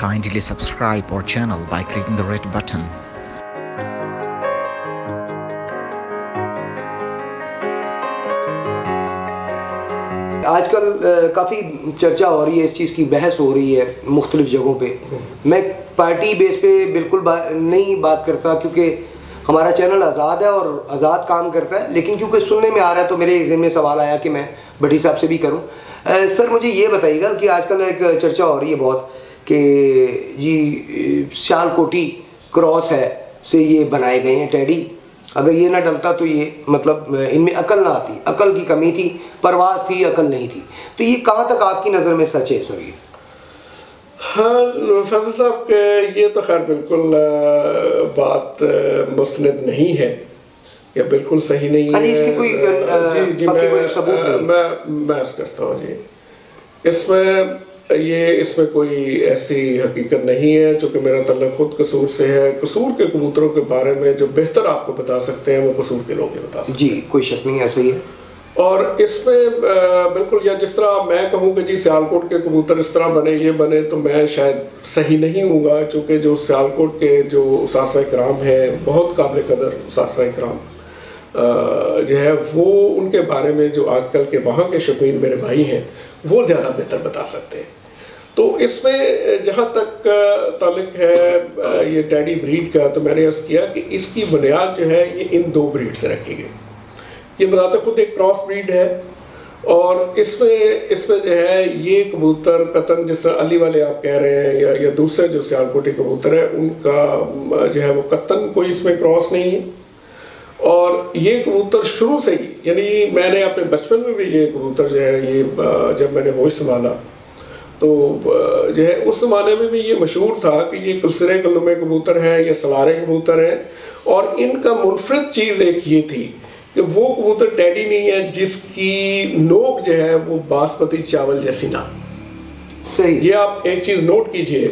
Kindly subscribe our channel by clicking the red button. आजकल काफ़ी चर्चा हो रही है, इस चीज़ की बहस हो रही है मुख्तलिफ जगहों पे। मैं पार्टी बेस पे बिल्कुल नहीं बात करता, क्योंकि हमारा चैनल आज़ाद है और आज़ाद काम करता है, लेकिन क्योंकि सुनने में आ रहा है तो मेरे ज़हन में सवाल आया कि मैं भट्टी साहब से भी करूं। सर मुझे ये बताइएगा कि आजकल एक चर्चा हो रही है बहुत कि जी सियालकोटी क्रॉस है से ये बनाए गए हैं टेडी, अगर ये ना डलता तो ये मतलब इनमें अकल ना आती, अकल की कमी थी, परवाज़ थी, अकल नहीं थी। तो ये कहाँ तक आपकी नज़र में सच है सर? ये हाँ फैसल साहब के ये तो खैर बिल्कुल बात मुस्तनद नहीं है या बिल्कुल सही नहीं है। इसकी कोई कोई सबूत नहीं। मैं अर्ज़ करता हूँ जी, इसमें कोई ऐसी हकीकत नहीं है, चूँकि मेरा तल्लुक़ खुद कसूर से है। कसूर के कबूतरों के बारे में जो बेहतर आपको बता सकते हैं वो कसूर के लोग ही बता सकते हैं। जी कोई शक नहीं, ऐसा ही है। और इसमें बिल्कुल, या जिस तरह मैं कहूँ कि जी सियालकोट के कबूतर इस तरह बने, ये बने, तो मैं शायद सही नहीं हूँगा, चूँकि जो सियालकोट के जो उसासा इकराम हैं, बहुत काबिल कदर उसासा इकराम जो है, वो उनके बारे में जो आजकल के वहाँ के शौकीन मेरे भाई हैं वो ज़्यादा बेहतर बता सकते हैं। तो इसमें जहाँ तक ताल्लुक़ है ये टेडी ब्रीड का, तो मैंने अर्ज़ किया कि इसकी बुनियाद जो है ये इन दो ब्रीड से रखी गई। ये बताते खुद एक क्रॉस ब्रीड है, और इसमें जो है ये कबूतर कतन, जिस तरह अली वाले आप कह रहे हैं या दूसरे जो सियालकोटी कबूतर है, उनका जो है वो कतन कोई इसमें क्रॉस नहीं है। और ये कबूतर शुरू से ही, यानी मैंने अपने बचपन में भी ये कबूतर जो है ये जब मैंने होश संभाला तो जो है उस ज़माने में भी ये मशहूर था कि ये कुलसरे कलुमे कबूतर हैं, ये सलारे कबूतर हैं। और इनका मुनफरद चीज़ एक ये थी कि वो कबूतर टेडी नहीं है जिसकी नोक जो है वो बासमती चावल जैसी ना। सही। ये आप एक चीज़ नोट कीजिए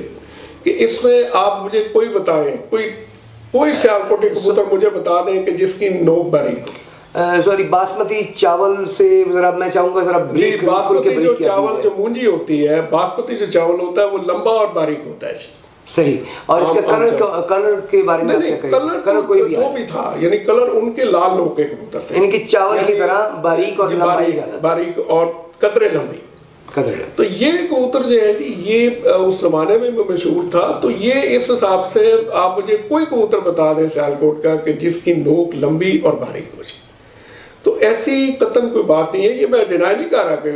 कि इसमें आप मुझे कोई बताएं, कोई सियालकोटी कबूतर मुझे बता दें कि जिसकी नोक बारीक हो। सॉरी, बासमती चावल से जरा मैं चाहूंगा जरा जी, बासमती जो चावल जो मूंजी होती है, बासमती जो चावल होता है वो लंबा और बारीक होता है। सही। और इसके कलर के बारे में क्या कहें? कलर कोई भी जो भी था, यानी कलर उनके लाल नोके कबूतर थे, इनकी चावल की तरह बारीक और लंबाई बारीक और कदरे लंबी। तो ये कबूतर जो है जी, ये उस जमाने में मशहूर था। तो ये इस हिसाब से आप मुझे कोई कबूतर बता दें सियालकोट का कि जिसकी नोक लंबी और बारीक हो जाए, तो ऐसी कतन कोई बात नहीं है। ये मैं डिनाई नहीं कर रहा कि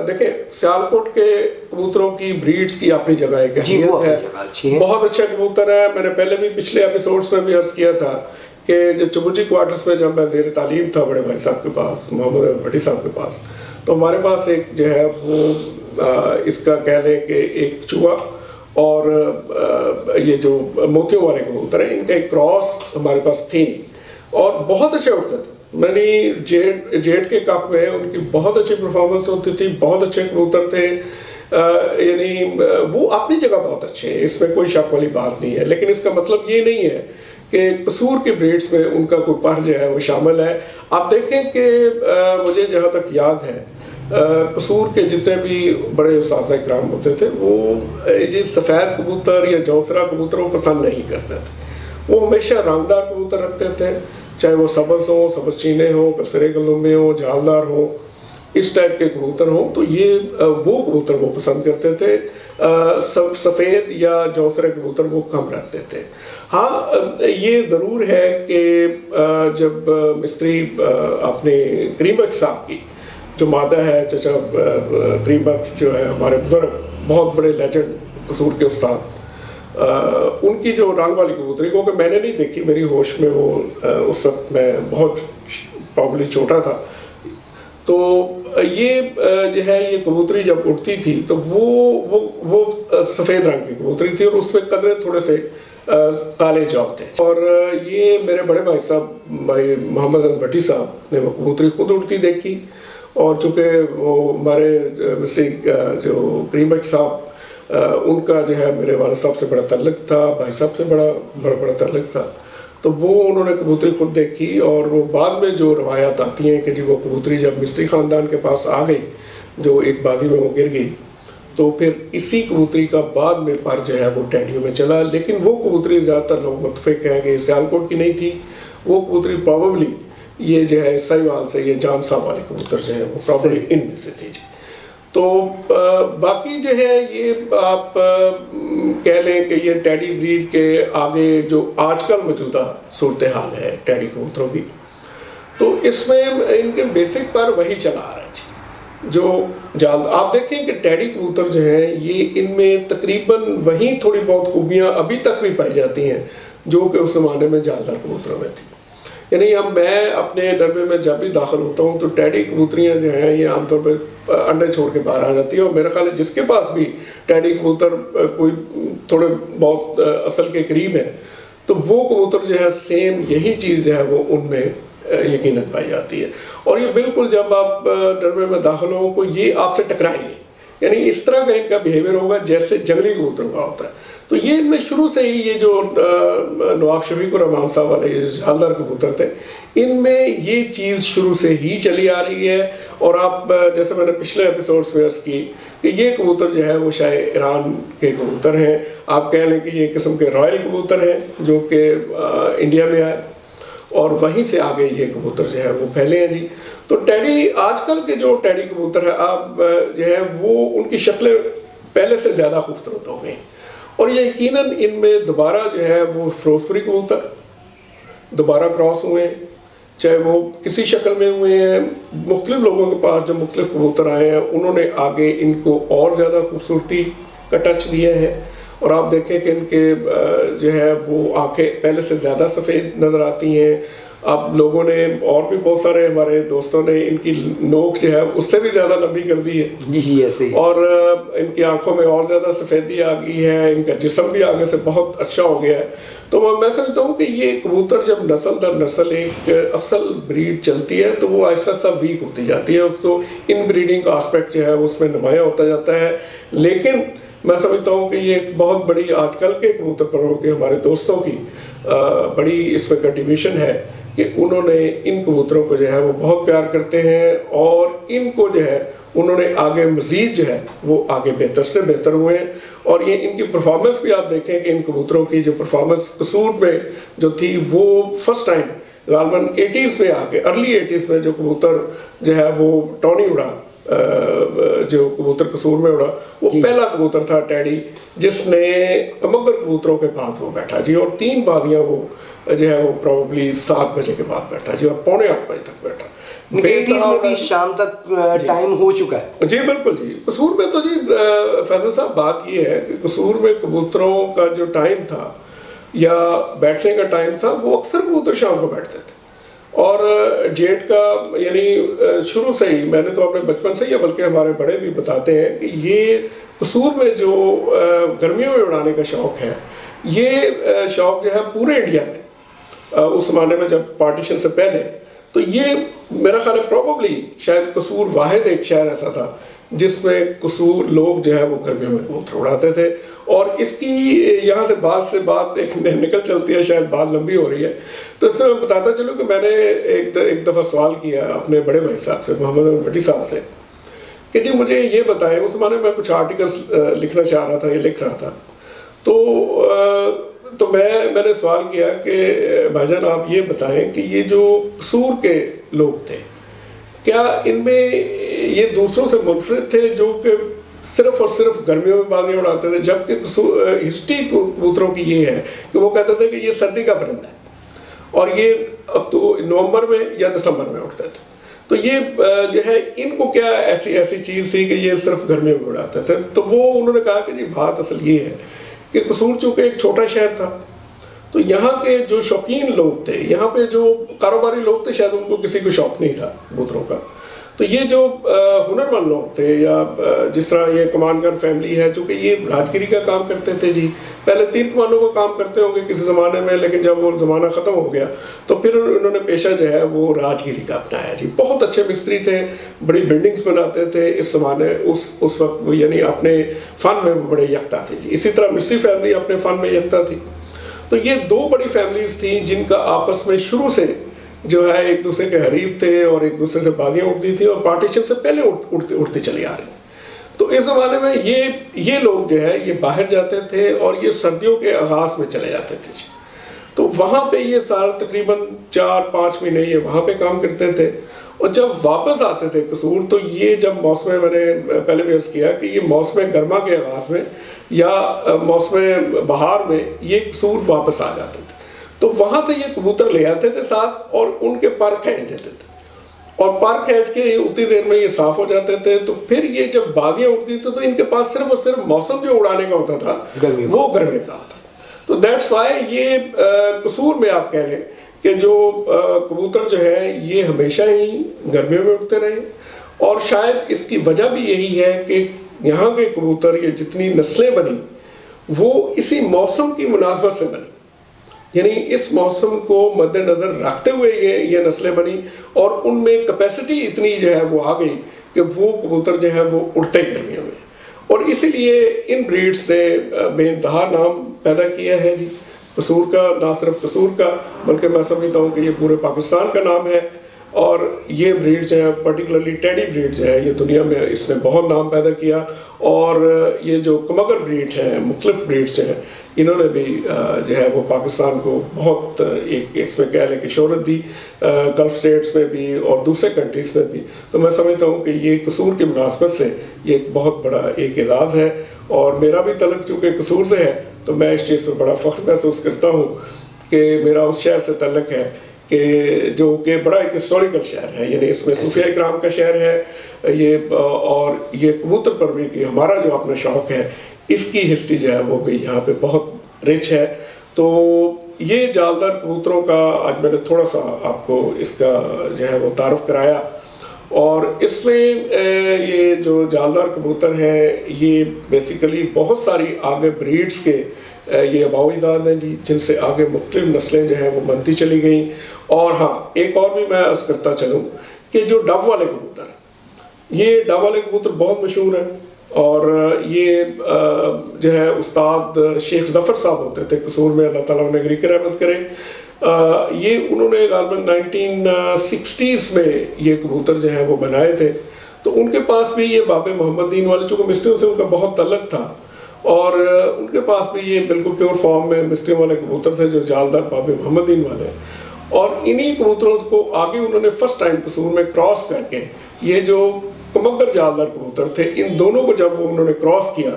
देखें सियालकोट के कबूतरों की ब्रीड्स की अपनी जगह एक अहमियत है, बहुत अच्छे कबूतर है। मैंने पहले भी पिछले एपिसोड्स में भी अर्ज किया था कि जो चुबुजी क्वार्टर्स में जब मैं ज़ेर तालीम था बड़े भाई साहब के पास, मोहम्मद भट्टी साहब के पास, तो हमारे पास एक जो है वो इसका कह लें कि एक चूहा और ये जो मोतियों वाले कबूतर हैं, इनका एक क्रॉस हमारे पास थी और बहुत अच्छे उड़ते थे। मैंने जेड के कप में उनकी बहुत अच्छी परफॉर्मेंस होती थी, बहुत अच्छे कबूतर थे, यानी वो अपनी जगह बहुत अच्छे हैं, इसमें कोई शक वाली बात नहीं है। लेकिन इसका मतलब ये नहीं है कि कसूर की ब्रीड्स में उनका कोई पर जो है वो शामिल है। आप देखें कि मुझे जहाँ तक याद है कसूर के जितने भी बड़े उसासा इकराम होते थे वो ये सफ़ेद कबूतर या जौसरा कबूतर वो पसंद नहीं करते थे। वो हमेशा रंगदार कबूतर रखते थे, चाहे वो सब्ज़ हो, सब्ज़ चीने हो, कसरे गलुमे हो, झालदार हो, इस टाइप के कबूतर हो, तो ये वो कबूतर वो पसंद करते थे। सफ़ेद या जौसरे कबूतर वो कम रखते थे। हाँ, ये ज़रूर है कि जब मिस्त्री अपने करीमक साहब की जो मादा है, चचा करीमक जो है हमारे बुजुर्ग, बहुत बड़े लेजेंड कसूर के उस्ताद, उनकी जो रंग वाली कबूतरी, क्योंकि मैंने नहीं देखी, मेरी होश में वो उस वक्त मैं बहुत प्रॉब्ली छोटा था, तो ये जो है ये कबूतरी जब उड़ती थी तो वो सफ़ेद रंग की कबूतरी थी और उसमें कदरे थोड़े से काले जौब थे। और ये मेरे बड़े भाई साहब भाई मोहम्मद भट्टी साहब ने वो कबूतरी खुद उड़ती देखी, और चूँकि वो हमारे मिस्त्री जो करीमक साहब उनका जो है मेरे वाले साहब से बड़ा तल्लुक़ था, भाई साहब से बड़ा तल्लुक़ था, तो वो उन्होंने कबूतरी खुद देखी। और वो बाद में जो रवायात आती हैं कि जी वो कबूतरी जब मिस्त्री ख़ानदान के पास आ गई, जो एक बाजी में वो गिर गई, तो फिर इसी कबूतरी का बाद में पर जो है वो टैडियों में चला, लेकिन वो कबूतरी ज़्यादातर लोग मुतफिक हैं कि सियालकोट की नहीं थी, वो कबूतरी प्रॉबली ये जो है साहिवाल से ये जान साहब वाले कबूतर जो है वो प्रॉबली इनमें से थी जी। तो बाकी जो है ये आप कह लें कि ये टैडी ब्रीड के आगे जो आजकल मौजूदा सूरत हाल है टैडी कबूतरों की, तो इसमें इनके बेसिक पर वही चला आ रहा है जी। जो जाल आप देखें कि टैडी कबूतर जो है ये इनमें तकरीबन वही थोड़ी बहुत खूबियाँ अभी तक भी पाई जाती हैं जो कि उस ज़माने में जालदार कबूतरों में थी। यानी अब मैं अपने डरबे में जब भी दाखिल होता हूँ तो टैडी कबूतरियाँ जो हैं ये आमतौर पर अंडे छोड़ के बाहर आ जाती है, और मेरा ख्याल है जिसके पास भी टैडी कबूतर कोई थोड़े बहुत असल के करीब है तो वो कबूतर जो है सेम यही चीज़ है वो उनमें यकीनन पाई जाती है। और ये बिल्कुल जब आप डरबे में दाखिल हो को ये आपसे टकराएंगे, यानी इस तरह का इनका बिहेवियर होगा जैसे जंगली कबूतरों का होता है। तो ये इनमें शुरू से ही ये जो नवाब शफीक और रहमान साहब वाले जालदार कबूतर थे इनमें ये चीज़ शुरू से ही चली आ रही है। और आप जैसे मैंने पिछले एपिसोड्स में अर्ज़ की कि ये कबूतर जो है वो शायद ईरान के कबूतर हैं, आप कह लें कि ये किस्म के रॉयल कबूतर हैं जो कि इंडिया में आए और वहीं से आगे ये कबूतर जो है वो फैले हैं जी। तो टैडी आजकल के जो टैडी कबूतर है आप जो है वो उनकी शक्लें पहले से ज़्यादा खूबसूरत हो गई, और ये यकीनन इनमें दोबारा जो है वो फिरोजपुरी कबूतर दोबारा क्रॉस हुए हैं, चाहे वो किसी शक्ल में हुए हैं। मुख्तलिफ लोगों के पास जो मुख्तलिफ कबूतर आए हैं उन्होंने आगे इनको और ज़्यादा खूबसूरती का टच दिया है। और आप देखें कि इनके जो है वो आंखें पहले से ज़्यादा सफ़ेद नज़र आती हैं। आप लोगों ने और भी बहुत सारे हमारे दोस्तों ने इनकी नोक जो है उससे भी ज़्यादा लंबी कर दी है जी ऐसे, और इनकी आंखों में और ज़्यादा सफ़ेदी आ गई है, इनका जिस्म भी आगे से बहुत अच्छा हो गया है। तो मैं समझता हूँ कि ये कबूतर जब नस्ल दर नस्ल एक असल ब्रीड चलती है तो वो आहिस्ता आहिस्ता वीक होती जाती है, तो इन ब्रीडिंग का आस्पेक्ट जो है उसमें नुमाया होता जाता है। लेकिन मैं समझता हूँ कि ये एक बहुत बड़ी आजकल के कबूतर परों के हमारे दोस्तों की बड़ी इसमें कंट्रीब्यूशन है कि उन्होंने इन कबूतरों को जो है वो बहुत प्यार करते हैं, और इनको जो है उन्होंने आगे मज़ीद जो है वो आगे बेहतर से बेहतर हुए हैं। और ये इनकी परफॉर्मेंस भी आप देखें कि इन कबूतरों की जो परफॉर्मेंस कसूर में जो थी वो फर्स्ट टाइम गालबन 80s में आके अर्ली 80s में जो कबूतर जो है वो टॉनी उड़ा जो कबूतर कसूर में उड़ा वो पहला कबूतर था टैडी जिसने तमगर कबूतरों के बाद वो बैठा जी, और 3 बादियाँ वो जो है वो प्रॉब्ली 7 बजे के बाद बैठा जी, और 7:45 बजे तक बैठा। 80s में भी शाम तक टाइम हो चुका है जी। बिल्कुल जी। कसूर में तो जी फैसल साहब बात ये है कि कसूर में कबूतरों का जो टाइम था या बैठने का टाइम था वो अक्सर कबूतर शाम को बैठते थे, और जेट का यानी शुरू से ही मैंने तो अपने बचपन से ही, बल्कि हमारे बड़े भी बताते हैं कि ये कसूर में जो गर्मियों में उड़ाने का शौक़ है ये शौक़ जो है पूरे इंडिया में उस ज़माने में जब पार्टीशन से पहले, तो ये मेरा ख्याल है प्रॉबली शायद कसूर वाहिद एक शहर ऐसा था जिसमें कसूर लोग जो है वो गर्मियों में कबूतर उड़ाते थे। और इसकी यहाँ से बात एक निकल चलती है, शायद बात लंबी हो रही है, तो इसमें मैं बताता चलूँ कि मैंने एक दफ़ा सवाल किया अपने बड़े भाई साहब से, मोहम्मद भट्टी साहब से, कि जी मुझे ये बताएं, उस ज़माने में कुछ आर्टिकल्स लिखना चाह रहा था या लिख रहा था, तो मैंने सवाल किया कि भाईजान आप ये बताएं कि ये जो कसूर के लोग थे क्या इनमें ये दूसरों से मुनफरिद थे जो कि सिर्फ और सिर्फ गर्मियों में बाजियाँ उड़ाते थे, जबकि हिस्ट्री कबूतरों की ये है कि वो कहते थे कि ये सर्दी का परिंदा है और ये तो नवंबर में या दिसंबर में उड़ते थे। तो ये जो है इनको क्या ऐसी चीज़ थी कि ये सिर्फ गर्मियों में उड़ाते थे। तो वो उन्होंने कहा कि जी बात असल ये है कि कसूर चूँकि एक छोटा शहर था, तो यहाँ के जो शौकीन लोग थे, यहाँ पे जो कारोबारी लोग थे, शायद उनको किसी को शौक नहीं था कबूतरों का। तो ये जो हुनरमंद लोग थे या जिस तरह ये कमानगर फैमिली है, चूँकि ये राजगिरी का काम करते थे जी, पहले 3 कमानों का काम करते होंगे किसी ज़माने में, लेकिन जब वो ज़माना ख़त्म हो गया तो फिर उन्होंने पेशा जो है वो राजगिरी का अपनाया जी। बहुत अच्छे मिस्त्री थे, बड़ी बिल्डिंग्स बनाते थे इस ज़माने, उस वक्त यानी अपने फ़न में बड़े यकता थे जी। इसी तरह मिस्त्री फैमिली अपने फ़न में यकता थी। तो ये 2 बड़ी फैमिलीज़ थी जिनका आपस में शुरू से जो है एक दूसरे के हरीफ थे और एक दूसरे से बाजियाँ उड़ती थी और पार्टीशन से पहले उड़ती चली आ रही। तो तो इस ज़माने में ये लोग जो है ये बाहर जाते थे और ये सर्दियों के आगाज़ में चले जाते थे। तो वहाँ पे ये सारा तकरीबन 4-5 महीने ये वहाँ पे काम करते थे और जब वापस आते थे कसूर, तो ये जब मौसम, मैंने पहले भी अर्ज़ किया कि ये मौसम गर्मा के आगाज़ में या मौसम बहार में ये कसूर वापस आ जाते थे। तो वहाँ से ये कबूतर ले आते थे साथ और उनके पर खींच देते थे और पर खींच के उतनी देर में ये साफ़ हो जाते थे। तो फिर ये जब बाजियाँ उठती थी तो इनके पास सिर्फ और सिर्फ मौसम जो उड़ाने का होता था वो गर्मी का होता था। तो दैट्स वाई ये कसूर में आप कह लें कि जो कबूतर जो है ये हमेशा ही गर्मियों में उड़ते रहे और शायद इसकी वजह भी यही है कि यहाँ के कबूतर ये जितनी नस्लें बनी वो इसी मौसम की मुनासबत से बनी, यानी इस मौसम को मद्देनज़र रखते हुए ये नस्लें बनी और उनमें कैपेसिटी इतनी जो है वो आ गई कि वो कबूतर जो है वो उड़ते गर्मियों में, और इसीलिए इन ब्रीड्स ने बेइंतहा नाम पैदा किया है जी कसूर का। ना सिर्फ कसूर का बल्कि मैं समझता हूँ कि ये पूरे पाकिस्तान का नाम है। और ये ब्रीड जो है पर्टिकुलरली टेडी ब्रीड जो है ये दुनिया में इसने बहुत नाम पैदा किया। और ये जो कमगर ब्रीड है, मुख्तलिफ ब्रीड्स हैं, इन्होंने भी जो है वो पाकिस्तान को बहुत एक इसमें कह लें कि शोहरत दी, गल्फ स्टेट्स में भी और दूसरे कंट्रीज़ में भी। तो मैं समझता हूँ कि ये कसूर की मुनासबत से ये एक बहुत बड़ा एक एजाज़ है और मेरा भी तल्लुक़ चूँकि कसूर से है तो मैं इस चीज़ पर बड़ा फ़ख्र महसूस करता हूँ कि मेरा उस शहर से तल्लुक़ है कि जो कि बड़ा एक हिस्टोरिकल शहर है, यानी इसमें सूफिया इकराम का शहर है ये, और ये कबूतर परवरी की हमारा जो अपना शौक़ है इसकी हिस्ट्री जो है वो भी यहाँ पे बहुत रिच है। तो ये जालदार कबूतरों का आज मैंने थोड़ा सा आपको इसका जो है वो तारुफ कराया। और इसमें ये जो जालदार कबूतर हैं ये बेसिकली बहुत सारी आगे ब्रीड्स के ये अबाविदाद हैं जी, जिनसे आगे मुख्तलिफ नस्लें जो हैं वो बनती चली गई। और हाँ, एक और भी मैं अर्ज़ करता चलूँ कि जो डब वाले कबूतर, ये डब वाले कबूतर बहुत मशहूर हैं और ये जो है उस्ताद शेख ज़फ़र साहब होते थे कसूर में, अल्लाह ताला उन्हें गरीक रहमत करे। ये उन्होंने गालबन 1960s में ये कबूतर जो है वो बनाए थे। तो उनके पास भी ये बाबे मोहम्मद दीन वाले, चूँकि मिस्त्रियों से उनका बहुत तल्लुक़ था और उनके पास भी ये बिल्कुल प्योर फॉर्म में मिस्त्रियों वाले कबूतर थे जो जालदार बाबे मोहम्मद दीन वाले। और इन्हीं कबूतरों को आगे उन्होंने फर्स्ट टाइम कसूर में क्रॉस करके ये जो कमगर जालदार कबूतर थे, इन दोनों को जब उन्होंने क्रॉस किया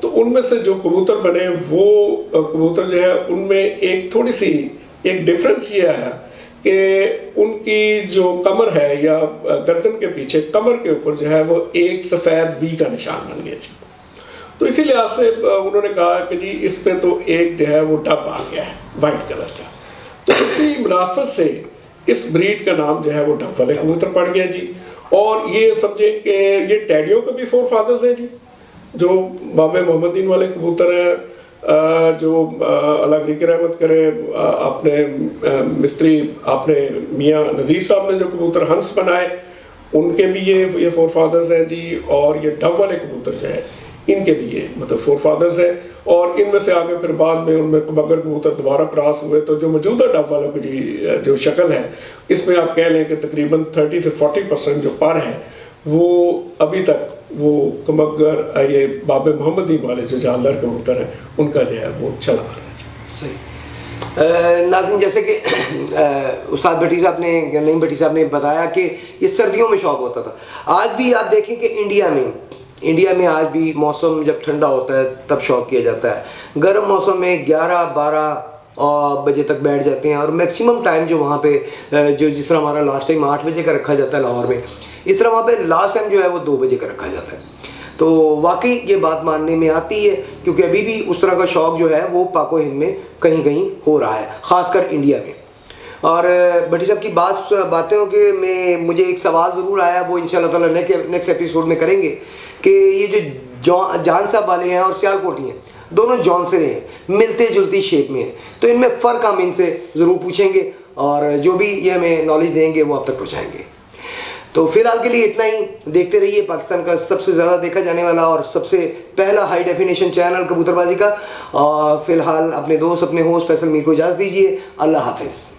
तो उनमें से जो कबूतर बने वो कबूतर जो है उनमें एक थोड़ी सी एक डिफरेंस ये आया कि उनकी जो कमर है या गर्दन के पीछे कमर के ऊपर जो है वो एक सफ़ेद वी का निशान बन गया जी। तो इसी लिहाज से उन्होंने कहा कि जी इस पे तो एक जो है वो डब आ गया है वाइट कलर का। तो इसी मुनासबत से इस ब्रीड का नाम जो है वो डब वाले कबूतर पड़ गया जी। और ये समझे कि ये टैडियों के भी 4 फादर्स हैं जी, जो बाबे मोहम्मद दीन वाले कबूतर हैं, जो अल्लाह गरीक रहमत करे अपने मिस्त्री आपने मियाँ नज़ीर साहब ने जो कबूतर हंस बनाए उनके भी ये 4 फादर्स हैं जी। और ये डब वाले कबूतर जो है इनके भी ये मतलब 4 फादर्स हैं। और इनमें से आगे फिर बाद में उनमें कमगर कबूतर दोबारा क्रॉस हुए। तो जो मौजूदा डब वालों की जो शक्ल है इसमें आप कह लें कि तकरीबन 30 से 40% जो पर है वो अभी तक वो कमगर ये बाबे मोहम्मद दीन वाले जो जालदार कबूतर हैं उनका जो है वो चला आ रहा है। सही नाज़रीन, जैसे कि उस्ताद भट्टी साहब ने, नईम भट्टी साहब ने बताया कि ये सर्दियों में शौक़ होता था। आज भी आप देखें कि इंडिया में आज भी मौसम जब ठंडा होता है तब शौक़ किया जाता है। गर्म मौसम में 11-12 बजे तक बैठ जाते हैं और मैक्सिमम टाइम जो वहाँ पे जो जिस तरह हमारा लास्ट टाइम 8 बजे का रखा जाता है लाहौर में, इस तरह वहाँ पे लास्ट टाइम जो है वो 2 बजे का रखा जाता है। तो वाकई ये बात मानने में आती है क्योंकि अभी भी उस तरह का शौक़ जो है वो पाको हिंद में कहीं कहीं हो रहा है, ख़ासकर इंडिया में। और भट्टी साहब की बातों के में मुझे एक सवाल ज़रूर आया, वो इंशाल्लाह ताला नेक्स्ट एपिसोड में करेंगे कि ये जो जान साहब वाले हैं और सियालकोटी हैं दोनों जॉन से हैं, मिलते जुलती शेप में हैं। तो इनमें फ़र्क हम इनसे ज़रूर पूछेंगे और जो भी ये हमें नॉलेज देंगे वो आप तक पहुँचाएँगे। तो फिलहाल के लिए इतना ही। देखते रहिए पाकिस्तान का सबसे ज़्यादा देखा जाने वाला और सबसे पहला हाई डेफिनेशन चैनल कबूतरबाजी का। और फिलहाल अपने दोस्त अपने होस्ट फैसल मीर को इजाज़त दीजिए। अल्लाह हाफिज़।